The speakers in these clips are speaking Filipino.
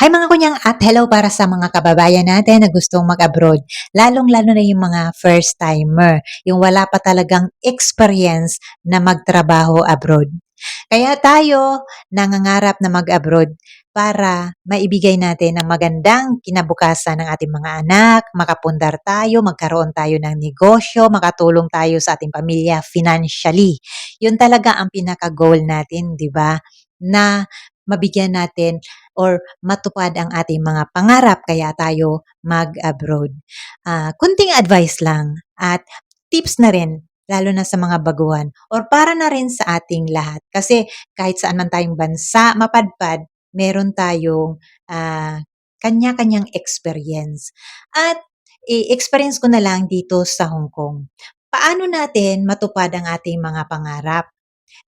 Hi mga kunyang at hello para sa mga kababayan natin na gustong mag-abroad. Lalong-lalo na yung mga first timer, yung wala pa talagang experience na magtrabaho abroad. Kaya tayo nangangarap na mag-abroad para maibigay natin ang magandang kinabukasan ng ating mga anak, makapundar tayo, magkaroon tayo ng negosyo, makatulong tayo sa ating pamilya financially. Yun talaga ang pinaka-goal natin, di ba? Na mabigyan natin or matupad ang ating mga pangarap kaya tayo mag-abroad. Kunting advice lang at tips na rin lalo na sa mga baguhan or para na rin sa ating lahat. Kasi kahit saan man tayong bansa mapadpad, meron tayong kanya-kanyang experience. At i-experience ko na lang dito sa Hong Kong. Paano natin matupad ang ating mga pangarap?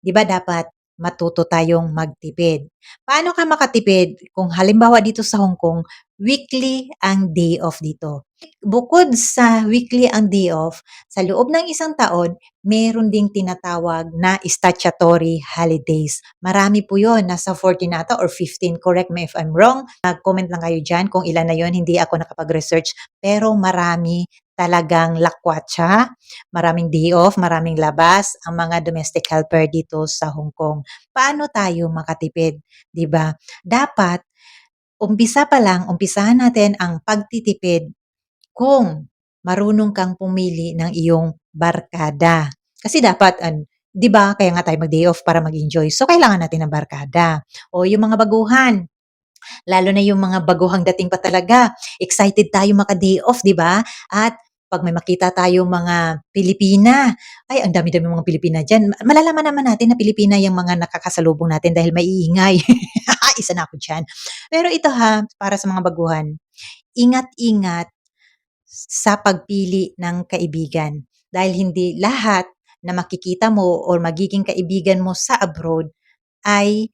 'Di ba dapat matuto tayong magtipid? Paano ka makatipid kung halimbawa dito sa Hong Kong, weekly ang day off dito. Bukod sa weekly ang day off, sa loob ng isang taon, meron ding tinatawag na statutory holidays. Marami po yon, nasa 14 ata or 15, correct me if I'm wrong. Comment lang kayo dyan kung ilan na yon, hindi ako nakapag-research. Pero marami talagang lakwatsa, maraming day off, maraming labas ang mga domestic helper dito sa Hong Kong. Paano tayo makatipid, 'di ba? Dapat umpisa pa lang, umpisahan natin ang pagtitipid kung marunong kang pumili ng iyong barkada. Kasi dapat 'di ba, kaya nga tayo mag-day off para mag-enjoy. So kailangan natin ng barkada. O yung mga baguhan, lalo na yung mga baguhang dating pa talaga, excited tayo maka-day off, 'di ba? At 'pag may makita tayong mga Pilipina, ay ang dami-dami mga Pilipina diyan. Malalaman naman natin na Pilipina yung mga nakakasalubong natin dahil maiingay. Isa na ako diyan. Pero ito ha, para sa mga baguhan, ingat-ingat sa pagpili ng kaibigan. Dahil hindi lahat na makikita mo or magiging kaibigan mo sa abroad ay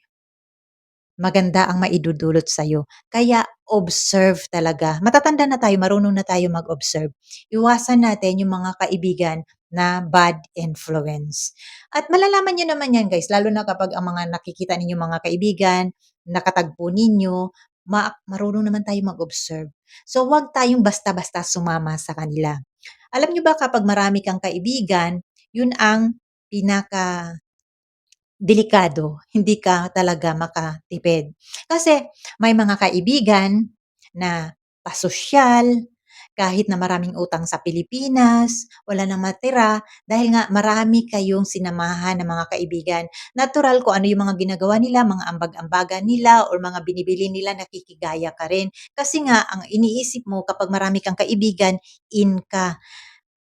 maganda ang maidudulot sa'yo. Kaya observe talaga. Matatanda na tayo, marunong na tayo mag-observe. Iwasan natin yung mga kaibigan na bad influence. At malalaman niyo naman yan guys, lalo na kapag ang mga nakikita ninyo mga kaibigan, nakatagpo ninyo, marunong naman tayo mag-observe. So huwag tayong basta-basta sumama sa kanila. Alam niyo ba kapag marami kang kaibigan, yun ang pinaka delikado, hindi ka talaga makatipid. Kasi may mga kaibigan na pasosyal, kahit na maraming utang sa Pilipinas, wala nang matira dahil nga marami kayong sinamahan ng mga kaibigan. Natural kung ano yung mga ginagawa nila, mga ambag-ambagan nila or mga binibili nila, nakikigaya ka rin. Kasi nga, ang iniisip mo kapag marami kang kaibigan, in ka.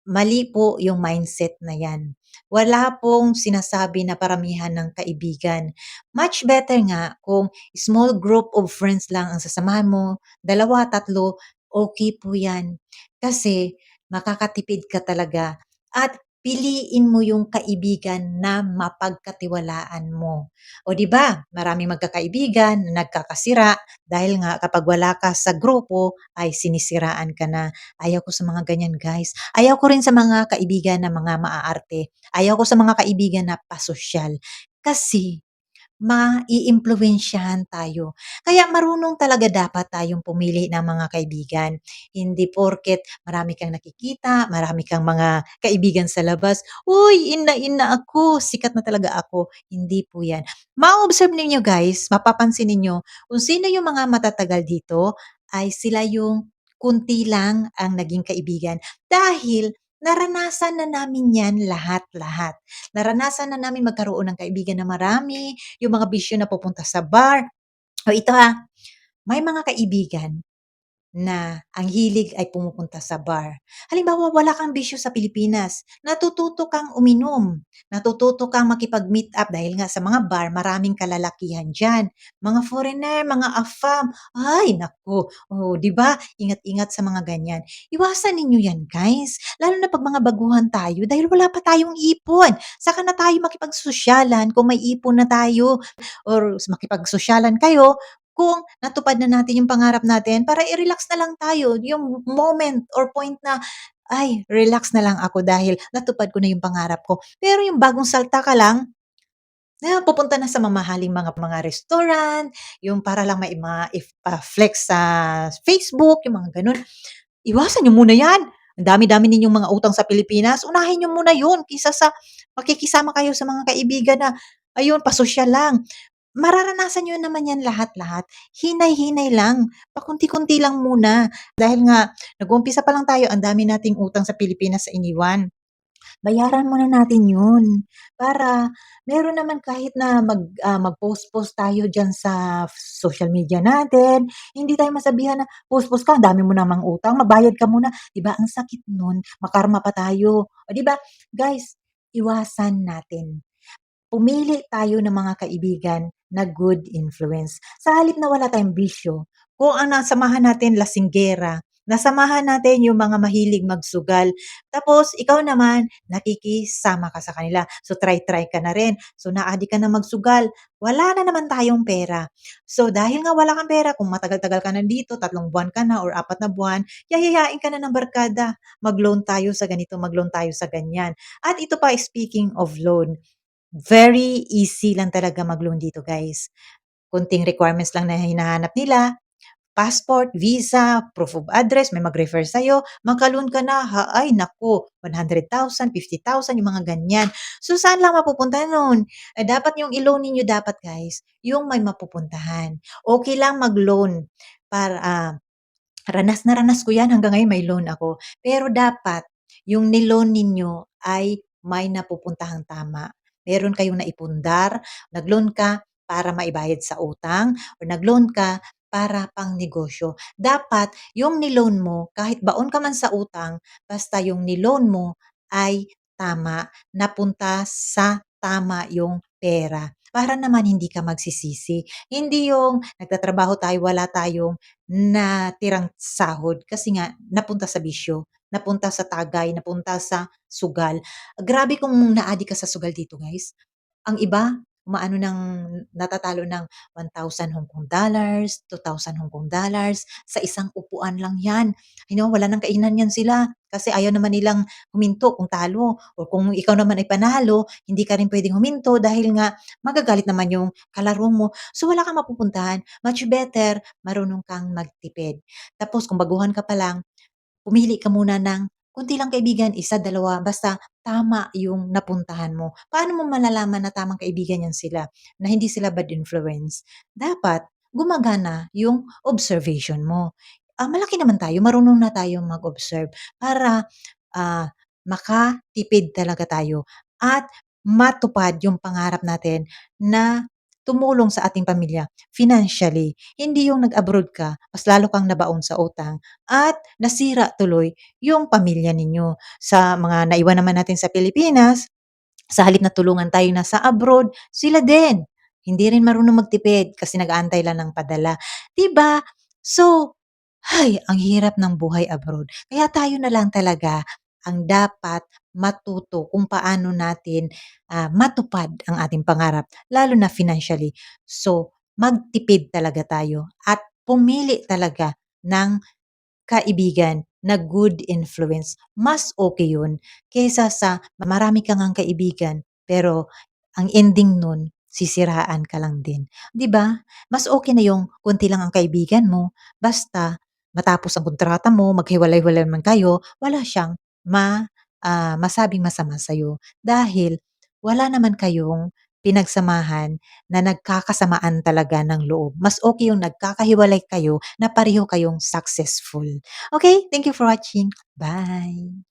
Mali po yung mindset na yan. Wala pong sinasabi na paramihan ng kaibigan. Much better nga kung small group of friends lang ang sasamahan mo, dalawa, tatlo, okay po yan. Kasi makakatipid ka talaga at piliin mo yung kaibigan na mapagkatiwalaan mo. O di ba? Maraming magkakaibigan na nagkakasira dahil nga kapag wala ka sa grupo ay sinisiraan ka na. Ayaw ko sa mga ganyan, guys. Ayaw ko rin sa mga kaibigan na mga maaarte. Ayaw ko sa mga kaibigan na pasosyal. Kasi maiimpluwensyahan tayo. Kaya marunong talaga dapat tayong pumili ng mga kaibigan. Hindi porket marami kang nakikita, marami kang mga kaibigan sa labas, "Uy, ina-ina ako, sikat na talaga ako." Hindi po 'yan. Ma-o-observe ninyo guys, mapapansin ninyo kung sino yung mga matatagal dito ay sila yung kunti lang ang naging kaibigan. Dahil naranasan na namin 'yan lahat-lahat. Naranasan na namin magkaroon ng kaibigan na marami, yung mga bisyo na pupunta sa bar. O ito ha, may mga kaibigan na ang hilig ay pumupunta sa bar. Halimbawa, wala kang bisyo sa Pilipinas, natututo kang uminom, natututo kang makipag-meet up dahil nga sa mga bar, maraming kalalakihan diyan. Mga foreigner, mga AFAM, ay naku, oh, 'di ba? Ingat-ingat sa mga ganyan. Iwasan ninyo 'yan, guys. Lalo na 'pag mga baguhan tayo dahil wala pa tayong ipon. Saka na tayo makipagsosyalan kung may ipon na tayo or makipagsosyalan kayo kung natupad na natin yung pangarap natin para i-relax na lang tayo, yung moment or point na, "Ay, relax na lang ako dahil natupad ko na yung pangarap ko." Pero yung bagong salta ka lang, na pupunta na sa mamahaling mga restaurant, yung para lang flex sa Facebook, yung mga gano'n. Iwasan niyo muna 'yan. Ang dami-dami ninyong mga utang sa Pilipinas, unahin niyo muna 'yun kaysa sa makikisama kayo sa mga kaibigan na ayun, pasosyal lang. Mararanasan niyo naman 'yan lahat-lahat, hinay-hinay lang, pakonti-konti lang muna. Dahil nga nag-uumpisa pa lang tayo, ang dami nating utang sa Pilipinas sa iniwan. Bayaran muna natin 'yun, para meron naman kahit na mag-post-post tayo diyan sa social media natin, hindi tayo masabihan na, "Post-post ka, ang dami mo namang utang, magbayad ka muna." 'Di ba ang sakit nun, makarma pa tayo, oh, 'di ba? Guys, iwasan natin. Pumili tayo ng mga kaibigan na good influence. Sa halip na wala tayong bisyo, kung ang nasamahan natin lasinggera, nasamahan natin yung mga mahilig magsugal, tapos ikaw naman nakikisama ka sa kanila. So try-try ka na rin. So na-addict ka na magsugal, wala na naman tayong pera. So dahil nga wala kang pera, kung matagal-tagal ka nandito, 3 buwan ka na or 4 na buwan, yayayain ka na ng barkada. Mag-loan tayo sa ganito, mag-loan tayo sa ganyan. At ito pa, speaking of loan, very easy lang talaga mag-loan dito, guys. Konting requirements lang na hinahanap nila, passport, visa, proof of address, may mag-refer sa'yo, maka-loan ka na, ay naku, 100,000, 50,000, yung mga ganyan. So, saan lang mapupunta nun? Dapat yung i-loan ninyo dapat, guys, yung may mapupuntahan. Okay lang mag-loan para, ranas na ranas ko 'yan, hanggang ngayon may loan ako. Pero dapat yung ni-loan ninyo ay may napupuntahang tama. Meron kayong naipundar, nag-loan ka para maibayad sa utang or nag-loan ka para pangnegosyo. Dapat yung ni-loan mo kahit baon ka man sa utang, basta yung ni-loan mo ay tama, napunta sa tama yung pera, para naman hindi ka magsisisi. Hindi yung nagtatrabaho tayo, wala tayong natirang sahod kasi nga napunta sa bisyo, napunta sa tagay, napunta sa sugal. Grabe kung na-addict ka sa sugal dito, guys. Ang iba, umaano ng natatalo ng $1,000 $2,000 sa isang upuan lang 'yan. Wala ng kainan 'yan sila kasi ayaw naman nilang huminto kung talo o kung ikaw naman ay panalo, hindi ka rin puwedeng huminto dahil nga magagalit naman yung kalaro mo. So, wala kang mapupuntahan. Much better marunong kang magtipid. Tapos kung baguhan ka pa lang, pumili ka muna ng konti lang kaibigan, isa, dalawa, basta tama yung napuntahan mo. Paano mo malalaman na tamang kaibigan yan sila, na hindi sila bad influence? Dapat gumagana yung observation mo. Malaki naman tayo, marunong na tayong mag-observe para makatipid talaga tayo at matupad yung pangarap natin na tumulong sa ating pamilya financially. Hindi yung nag-abroad ka, mas lalo kang nabaon sa utang at nasira tuloy yung pamilya ninyo. Sa mga naiwan naman natin sa Pilipinas, sa halip na tulungan tayo nasa abroad, sila din. Hindi rin marunong magtipid kasi nag-aantay lang ng padala. 'Di ba? So, ang hirap ng buhay abroad. Kaya tayo na lang talaga ang dapat matuto kung paano natin matupad ang ating pangarap, lalo na financially. So, magtipid talaga tayo at pumili talaga ng kaibigan na good influence. Mas okay yun kaysa sa marami ka ngang kaibigan, pero ang ending nun, sisiraan ka lang din. 'Di ba? Mas okay na yung konti lang ang kaibigan mo, basta matapos ang kontrata mo, maghiwalay-hiwalay man kayo, wala siyang masabing masama sa'yo. Dahil wala naman kayong pinagsamahan na nagkakasamaan talaga ng loob. Mas okay yung nagkakahiwalay kayo na pareho kayong successful. Okay, thank you for watching. Bye.